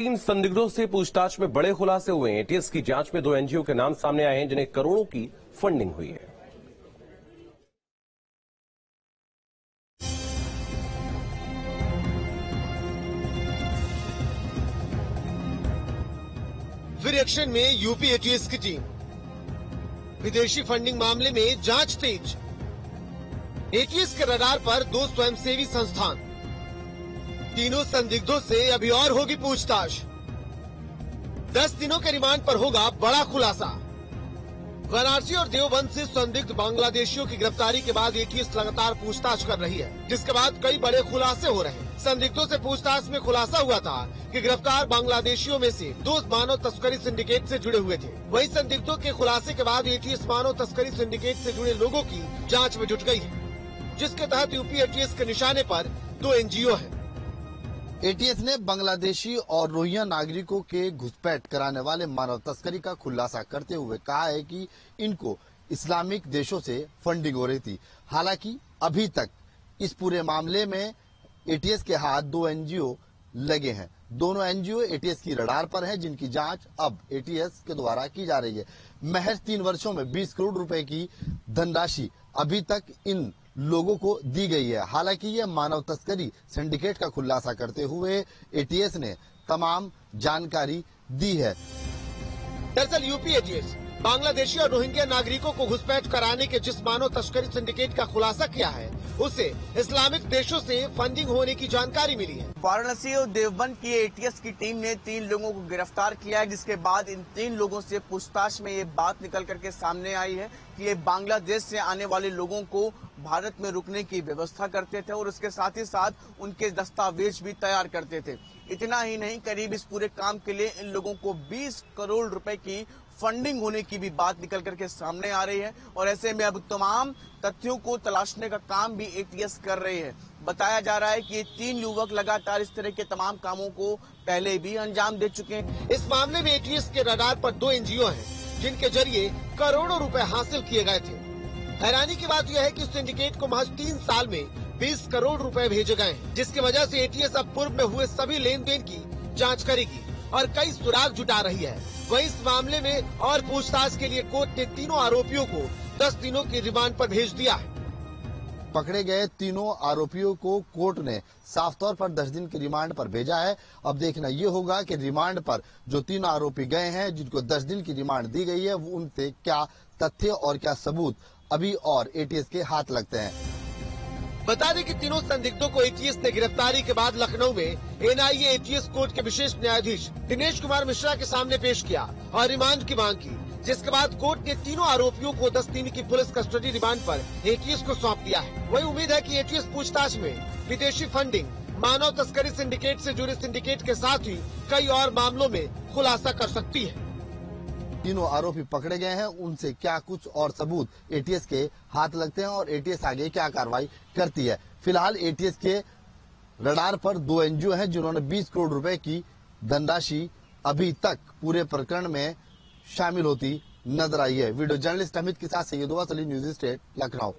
3 संदिग्धों से पूछताछ में बड़े खुलासे हुए हैं। एटीएस की जांच में 2 एनजीओ के नाम सामने आए हैं जिन्हें करोड़ों की फंडिंग हुई है। फिर एक्शन में यूपी एटीएस की टीम। विदेशी फंडिंग मामले में जांच तेज। एटीएस के रडार पर 2 स्वयंसेवी संस्थान। तीनों संदिग्धों से अभी और होगी पूछताछ। 10 दिनों के रिमांड पर होगा बड़ा खुलासा। वाराणसी और देवबंद से संदिग्ध बांग्लादेशियों की गिरफ्तारी के बाद एटीएस लगातार पूछताछ कर रही है, जिसके बाद कई बड़े खुलासे हो रहे हैं। संदिग्धों से पूछताछ में खुलासा हुआ था कि गिरफ्तार बांग्लादेशियों में से 2 मानव तस्करी सिंडिकेट से जुड़े हुए थे। वहीं संदिग्धों के खुलासे के बाद एटीएस मानव तस्करी सिंडिकेट से जुड़े लोगों की जाँच में जुट गयी है, जिसके तहत यूपी एटीएस के निशाने पर 2 एनजीओ है। एटीएस ने बांग्लादेशी और रोहिंग्या नागरिकों के घुसपैठ कराने वाले मानव तस्करी का खुलासा करते हुए कहा है कि इनको इस्लामिक देशों से फंडिंग हो रही थी। हालांकि अभी तक इस पूरे मामले में एटीएस के हाथ 2 एनजीओ लगे हैं। दोनों एनजीओ एटीएस की रडार पर हैं, जिनकी जांच अब एटीएस के द्वारा की जा रही है। महज 3 वर्षों में 20 करोड़ रुपए की धनराशि अभी तक इन लोगों को दी गई है। हालांकि यह मानव तस्करी सिंडिकेट का खुलासा करते हुए एटीएस ने तमाम जानकारी दी है। दरअसल यूपी एटीएस बांग्लादेशी और रोहिंग्या नागरिकों को घुसपैठ कराने के जिस मानव तस्करी सिंडिकेट का खुलासा किया है, उसे इस्लामिक देशों से फंडिंग होने की जानकारी मिली है। वाराणसी और देवबंद की एटीएस की टीम ने 3 लोगों को गिरफ्तार किया है, जिसके बाद इन 3 लोगों से पूछताछ में ये बात निकल करके सामने आई है कि ये बांग्लादेश से आने वाले लोगों को भारत में रुकने की व्यवस्था करते थे और उसके साथ ही साथ उनके दस्तावेज भी तैयार करते थे। इतना ही नहीं, करीब इस पूरे काम के लिए इन लोगों को 20 करोड़ रुपए की फंडिंग होने की भी बात निकल करके सामने आ रही है और ऐसे में अब तमाम तथ्यों को तलाशने का काम भी एटीएस कर रही है। बताया जा रहा है कि ये 3 युवक लगातार इस तरह के तमाम कामों को पहले भी अंजाम दे चुके हैं। इस मामले में एटीएस के रडार पर 2 एनजीओ हैं, जिनके जरिए करोड़ों रुपए हासिल किए गए थे। हैरानी की बात यह है कि सिंडिकेट को महज 3 साल में 20 करोड़ रुपए भेजे गए हैं, जिसकी वजह से एटीएस अब पूर्व में हुए सभी लेन देन की जांच करेगी और कई सुराग जुटा रही है। वहीं इस मामले में और पूछताछ के लिए कोर्ट ने तीनों आरोपियों को 10 दिनों की रिमांड पर भेज दिया है। पकड़े गए तीनों आरोपियों को कोर्ट ने साफ तौर पर 10 दिन की रिमांड पर भेजा है। अब देखना ये होगा कि रिमांड पर जो 3 आरोपी गए हैं, जिनको 10 दिन की रिमांड दी गई है, वो उनसे क्या तथ्य और क्या सबूत अभी और एटीएस के हाथ लगते हैं। बता दें कि तीनों संदिग्धों को एटीएस ने गिरफ्तारी के बाद लखनऊ में एनआईए एटीएस कोर्ट के विशेष न्यायाधीश दिनेश कुमार मिश्रा के सामने पेश किया और रिमांड की मांग की, जिसके बाद कोर्ट ने तीनों आरोपियों को 10 दिन की पुलिस कस्टडी रिमांड पर एटीएस को सौंप दिया है। वही उम्मीद है कि एटीएस पूछताछ में विदेशी फंडिंग, मानव तस्करी सिंडिकेट से जुड़े सिंडिकेट के साथ ही कई और मामलों में खुलासा कर सकती है। तीनों आरोपी पकड़े गए हैं, उनसे क्या कुछ और सबूत एटीएस के हाथ लगते हैं और एटीएस आगे क्या कार्रवाई करती है। फिलहाल एटीएस के रडार पर 2 एनजीओ हैं, जिन्होंने 20 करोड़ रुपए की धनराशि अभी तक पूरे प्रकरण में शामिल होती नजर आई है। वीडियो जर्नलिस्ट अमित के साथ सैयद सलीम, न्यूज़ स्टेट, लखनऊ।